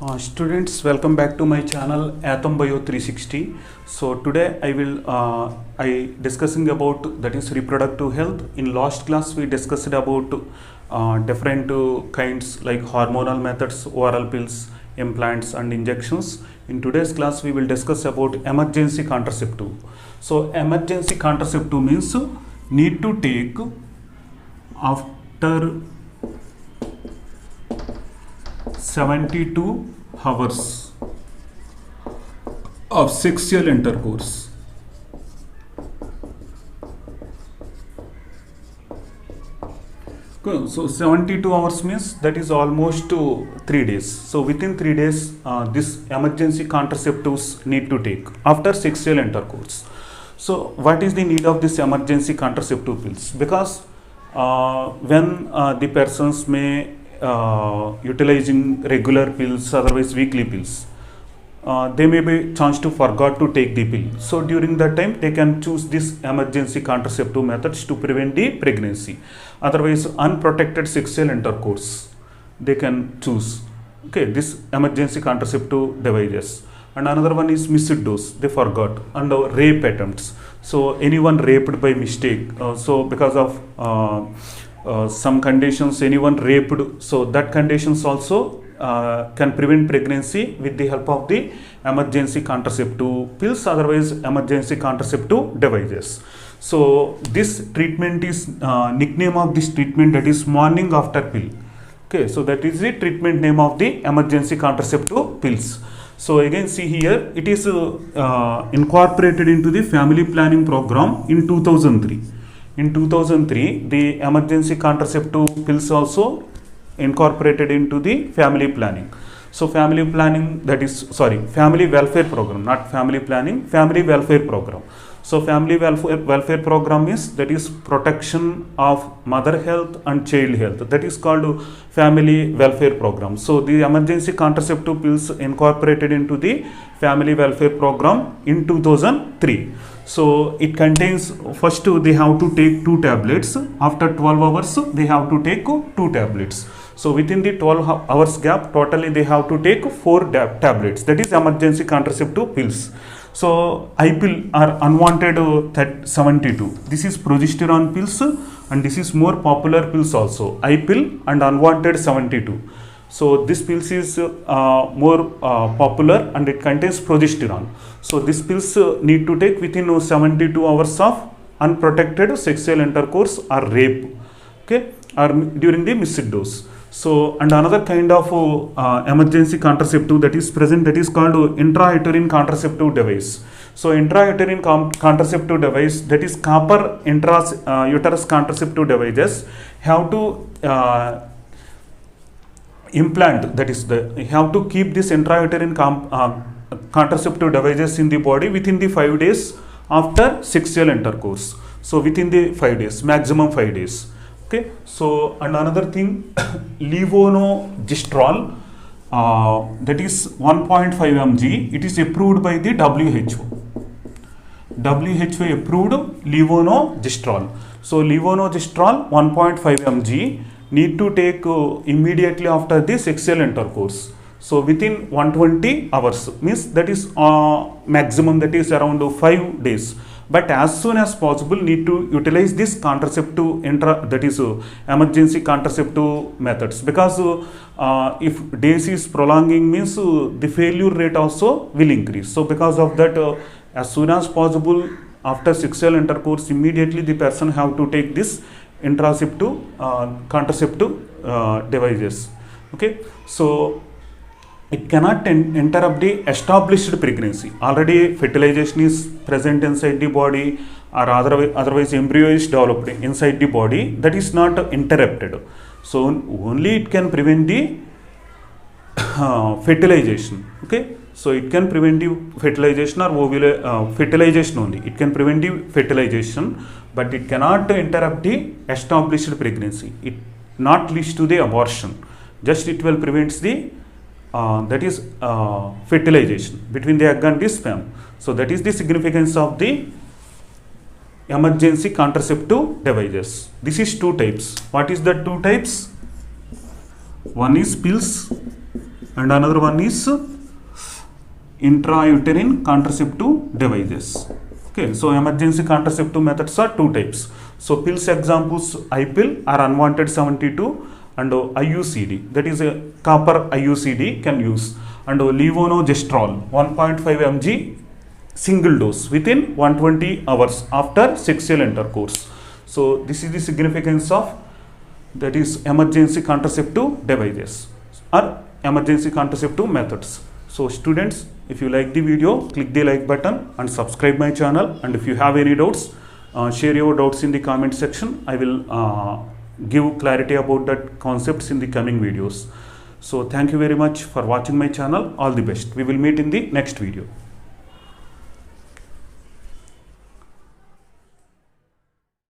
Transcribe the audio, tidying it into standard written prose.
Students, welcome back to my channel Atom Bio 360. So today I will discussing about that is reproductive health. In last class we discussed about different kinds like hormonal methods, oral pills, implants and injections. In today's class we will discuss about emergency contraceptive. So emergency contraceptive means need to take after 72 hours of sexual intercourse. Okay, so 72 hours means that is almost 3 days. So within 3 days, this emergency contraceptives need to take after sexual intercourse. So what is the need of this emergency contraceptive pills? Because when the persons may utilizing regular pills, otherwise weekly pills, they may be chance to forgot to take the pill. So during that time they can choose this emergency contraceptive methods to prevent the pregnancy. Otherwise unprotected sexual intercourse they can choose. Okay, this emergency contraceptive devices. And another one is missed dose, they forgot, and rape attempts. So anyone raped by mistake, so because of some conditions anyone raped, so that conditions also can prevent pregnancy with the help of the emergency contraceptive pills, otherwise emergency contraceptive devices. So this treatment is nickname of this treatment, that is morning after pill. Okay, so that is the treatment name of the emergency contraceptive pills. So again see here, it is incorporated into the family planning program in 2003. In 2003, the emergency contraceptive pills also incorporated into the family planning. So family planning, that is, family welfare program, not family planning, family welfare program. So family welfare program is, that is protection of mother health and child health. That is called family welfare program. So the emergency contraceptive pills incorporated into the family welfare program in 2003. So it contains, first they have to take 2 tablets. After 12 hours they have to take 2 tablets. So within the 12 hours gap, totally they have to take 4 tablets. That is emergency contraceptive pills. So I-pill are unwanted 72. This is progesterone pills, and this is more popular pills also. I-pill and unwanted 72. So this pills is more popular and it contains progesterone. So these pills need to take within 72 hours of unprotected sexual intercourse or rape, okay, or during the missed dose. So and another kind of emergency contraceptive that is present, that is called intrauterine contraceptive device. So intrauterine contraceptive device, that is copper uterus contraceptive devices, have to implant, that is you have to keep this intrauterine contraceptive devices in the body within the 5 days after sexual intercourse. So within the 5 days, maximum 5 days. Okay, so and another thing, levonorgestrel, that is 1.5 mg, it is approved by the WHO. WHO approved levonorgestrel. So levonorgestrel 1.5 mg need to take immediately after the sexual intercourse. So within 120 hours, means that is maximum, that is around 5 days. But as soon as possible need to utilize this contraceptive that is emergency contraceptive methods, because if days is prolonging means the failure rate also will increase. So because of that, as soon as possible after sexual intercourse, immediately the person have to take this contraceptive devices. Okay, so it cannot interrupt the established pregnancy. Already fertilization is present inside the body, or otherwise embryo is developed inside the body, that is not interrupted. So only it can prevent the fertilization. Okay, so it can prevent the fertilization or fertilization only. It can prevent the fertilization, but it cannot interrupt the established pregnancy. It not leads to the abortion. Just it will prevent the that is fertilization between the egg and the sperm. So that is the significance of the emergency contraceptive devices. This is 2 types. What is the 2 types? One is pills and another one is intrauterine contraceptive devices. Okay, so emergency contraceptive methods are two types. So pills examples, I-pill or unwanted 72, and IUCD, that is a copper IUCD can use, and levonorgestrel 1.5 mg single dose within 120 hours after sexual intercourse. So this is the significance of, that is, emergency contraceptive devices or emergency contraceptive methods. So students, if you like the video, click the like button and subscribe my channel, and if you have any doubts, share your doubts in the comment section. I will give clarity about that concepts in the coming videos. So thank you very much for watching my channel. All the best. We will meet in the next video.